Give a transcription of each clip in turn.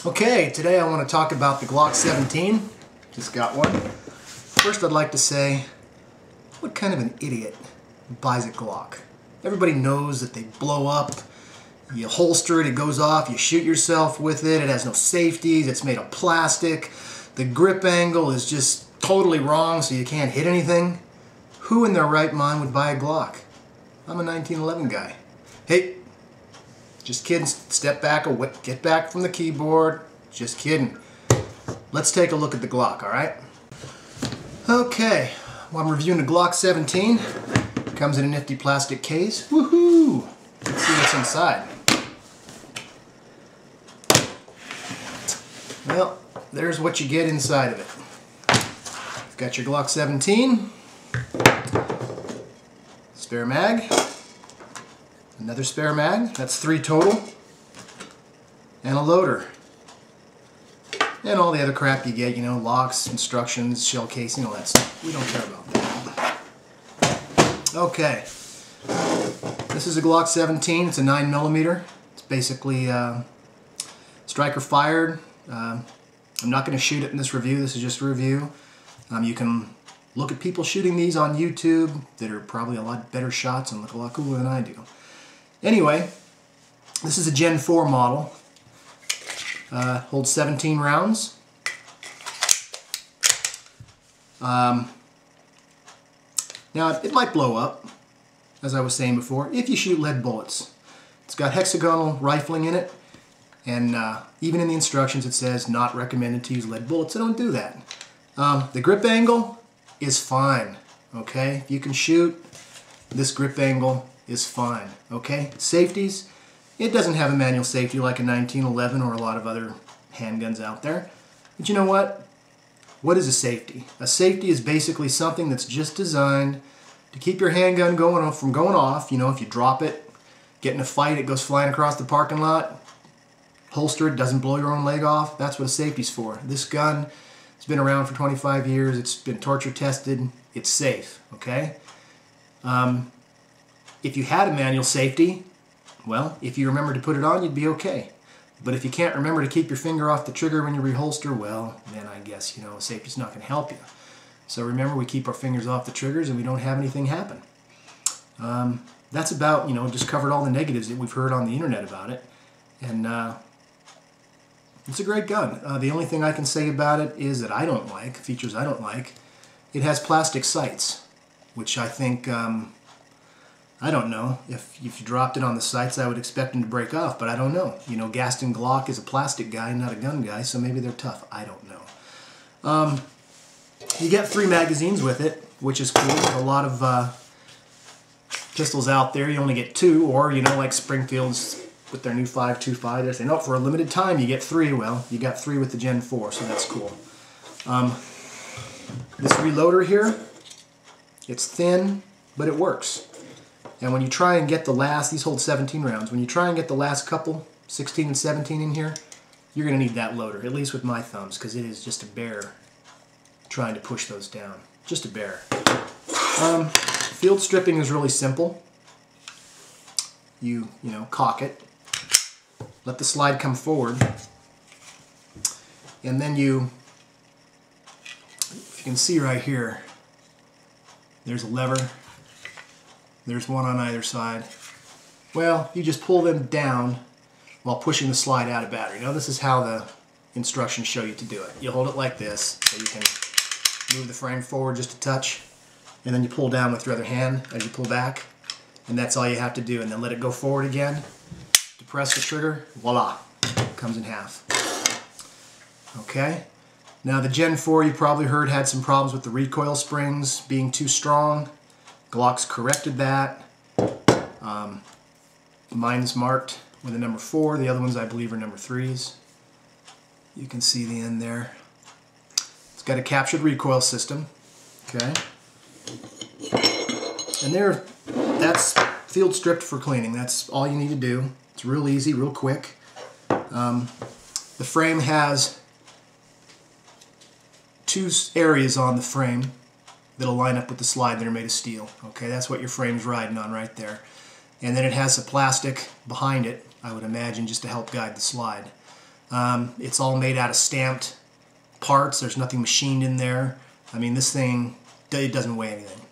Okay, today I want to talk about the Glock 17. Just got one. First I'd like to say, what kind of an idiot buys a Glock? Everybody knows that they blow up, you holster it, it goes off, you shoot yourself with it, it has no safeties, it's made of plastic, the grip angle is just totally wrong so you can't hit anything. Who in their right mind would buy a Glock? I'm a 1911 guy. Hey, just kidding, step back, get back from the keyboard, just kidding. Let's take a look at the Glock, alright? Okay, well, I'm reviewing the Glock 17. Comes in a nifty plastic case. Woohoo! Let's see what's inside. Well, there's what you get inside of it. You've got your Glock 17, spare mag, another spare mag, that's 3 total, and a loader. And all the other crap you get, you know, locks, instructions, shell casing, all that stuff. We don't care about that. Okay, this is a Glock 17, it's a 9mm. It's basically striker fired. I'm not going to shoot it in this review, this is just a review. You can look at people shooting these on YouTube that are probably a lot better shots and look a lot cooler than I do. Anyway, this is a Gen 4 model. Holds 17 rounds. Now, it might blow up, as I was saying before, if you shoot lead bullets. It's got hexagonal rifling in it, and even in the instructions it says not recommended to use lead bullets, so don't do that. The grip angle is fine, okay? If you can shoot, this grip angle is fine, okay? Safeties, it doesn't have a manual safety like a 1911 or a lot of other handguns out there. But you know what? What is a safety? A safety is basically something that's just designed to keep your handgun from going off. You know, if you drop it, get in a fight, it goes flying across the parking lot, holster it, doesn't blow your own leg off. That's what a safety's for. This gun has been around for 25 years. It's been torture tested. It's safe, okay? If you had a manual safety, well, if you remember to put it on, you'd be okay. But if you can't remember to keep your finger off the trigger when you reholster, well, then I guess, you know, safety's not going to help you. So remember, we keep our fingers off the triggers and we don't have anything happen. That's about, you know, just covered all the negatives that we've heard on the internet about it. And it's a great gun. The only thing I can say about it is that I don't like, features I don't like, it has plastic sights, which I think, I don't know. If you dropped it on the sights, I would expect them to break off, but I don't know. You know, Gaston Glock is a plastic guy, not a gun guy, so maybe they're tough. I don't know. You get 3 magazines with it, which is cool. There's a lot of pistols out there. You only get 2, or, you know, like Springfield's with their new 5.25. They're saying, oh, for a limited time you get 3. Well, you got 3 with the Gen 4, so that's cool. This reloader here, it's thin, but it works. And when you try and get the last, these hold 17 rounds, when you try and get the last couple, 16 and 17 in here, you're going to need that loader, at least with my thumbs, because it is just a bear trying to push those down. Just a bear. Field stripping is really simple. You know, cock it, let the slide come forward, and then if you can see right here, there's a lever. There's one on either side. Well, you just pull them down while pushing the slide out of battery. Now this is how the instructions show you to do it. You hold it like this, so you can move the frame forward just a touch, and then you pull down with your other hand as you pull back, and that's all you have to do. And then let it go forward again. Depress the trigger, voila, it comes in half. Okay, now the Gen 4 you probably heard had some problems with the recoil springs being too strong. Glock's corrected that. Mine's marked with a number 4. The other ones I believe are number 3s. You can see the end there. It's got a captured recoil system. Okay. And that's field stripped for cleaning. That's all you need to do. It's real easy, real quick. The frame has 2 areas on the frame that'll line up with the slide that are made of steel. Okay, that's what your frame's riding on right there. And then it has a plastic behind it, I would imagine, just to help guide the slide. It's all made out of stamped parts. There's nothing machined in there. I mean, this thing, it doesn't weigh anything.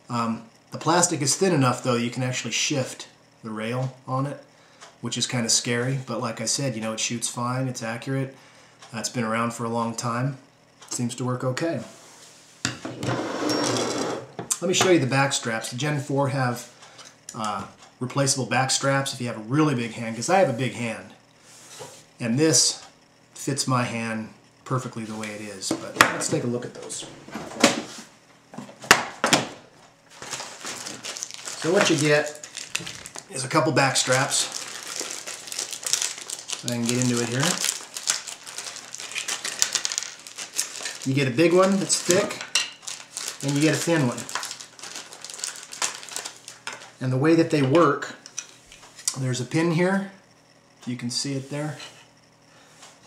The plastic is thin enough, though, you can actually shift the rail on it, which is kind of scary. But like I said, you know, it shoots fine. It's accurate. It's been around for a long time. It seems to work okay. Let me show you the back straps. The Gen 4 have replaceable back straps if you have a really big hand, because I have a big hand. And this fits my hand perfectly the way it is. But let's take a look at those. So what you get is a couple back straps. I can get into it here. You get a big one that's thick, and you get a thin one. And the way that they work, there's a pin here, you can see it there,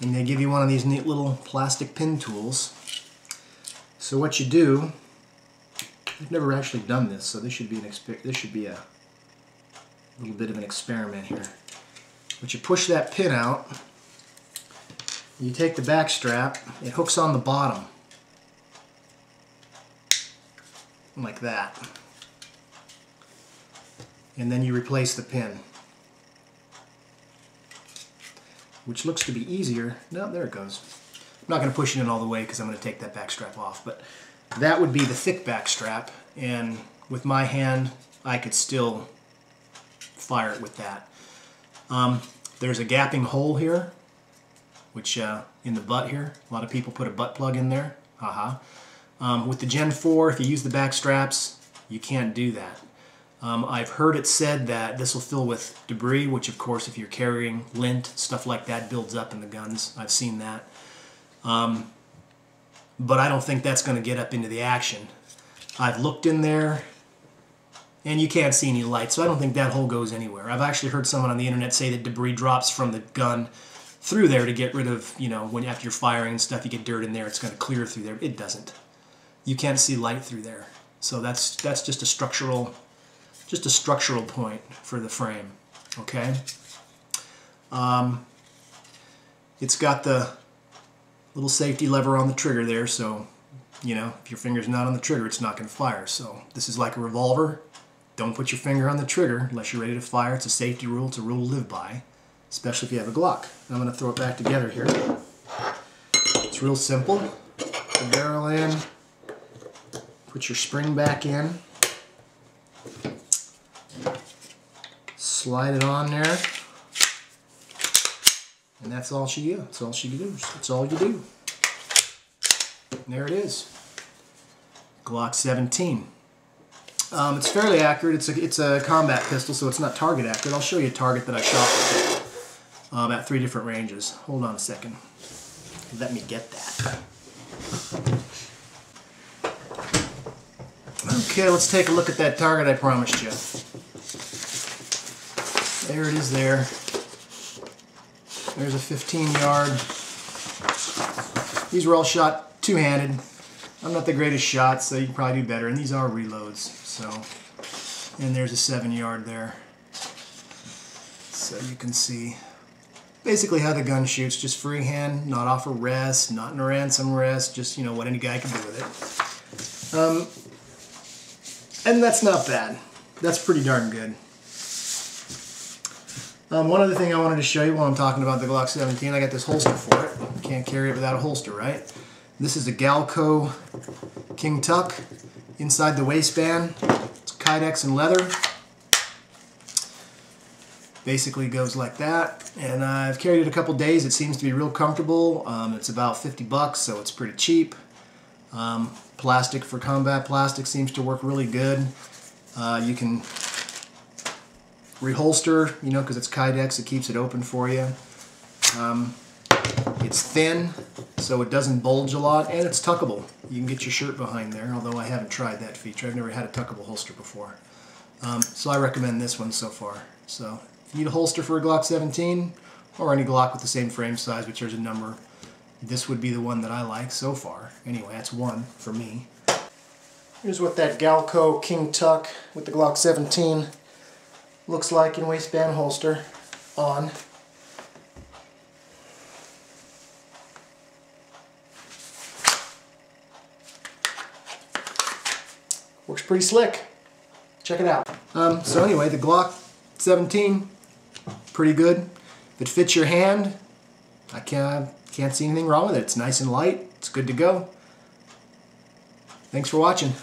and they give you one of these neat little plastic pin tools. So what you do, I've never actually done this, so this should be a little bit of an experiment here. But you push that pin out, you take the back strap, it hooks on the bottom, like that. And then you replace the pin, which looks to be easier. No, there it goes. I'm not going to push it in all the way because I'm going to take that back strap off, but that would be the thick back strap, and with my hand I could still fire it with that. There's a gapping hole here, which in the butt here, a lot of people put a butt plug in there. Haha. With the Gen 4, if you use the back straps, you can't do that. I've heard it said that this will fill with debris, which of course if you're carrying lint, stuff like that builds up in the guns. I've seen that. But I don't think that's going to get up into the action. I've looked in there and you can't see any light, so I don't think that hole goes anywhere. I've actually heard someone on the internet say that debris drops from the gun through there to get rid of, you know, when after you're firing and stuff, you get dirt in there, it's going to clear through there. It doesn't. You can't see light through there. So that's just a structural point for the frame. Okay. It's got the little safety lever on the trigger there, so you know if your finger's not on the trigger, it's not going to fire. So this is like a revolver. Don't put your finger on the trigger unless you're ready to fire. It's a safety rule. It's a rule to live by, especially if you have a Glock. I'm going to throw it back together here. It's real simple. Put the barrel in. Put your spring back in. Slide it on there. And that's all she does. That's all she does. That's all you do. And there it is. Glock 17. It's fairly accurate. It's a combat pistol, so it's not target accurate. I'll show you a target that I shot with at 3 different ranges. Hold on a second. Let me get that. Okay, let's take a look at that target I promised you. There it is there. There's a 15-yard. These were all shot two-handed. I'm not the greatest shot, so you can probably do better. And these are reloads. So, and there's a 7-yard there. So you can see basically how the gun shoots. Just freehand, not off a rest, not in a ransom rest. Just, you know, what any guy can do with it. And that's not bad. That's pretty darn good. One other thing I wanted to show you while I'm talking about the Glock 17, I got this holster for it. Can't carry it without a holster, right? This is a Galco Kingtuk inside the waistband. It's Kydex and leather. Basically goes like that. And I've carried it a couple days. It seems to be real comfortable. It's about 50 bucks, so it's pretty cheap. Plastic for combat plastic seems to work really good. You can reholster, you know, because it's Kydex, it keeps it open for you. It's thin, so it doesn't bulge a lot, and it's tuckable. You can get your shirt behind there, although I haven't tried that feature. I've never had a tuckable holster before. So I recommend this one so far. So if you need a holster for a Glock 17, or any Glock with the same frame size, which there's a number, this would be the one that I like so far. Anyway, that's one for me. Here's what that Galco Kingtuk with the Glock 17 looks like in waistband holster on. Works pretty slick. Check it out. So anyway, the Glock 17, pretty good. If it fits your hand, I can't see anything wrong with it. It's nice and light. It's good to go. Thanks for watching.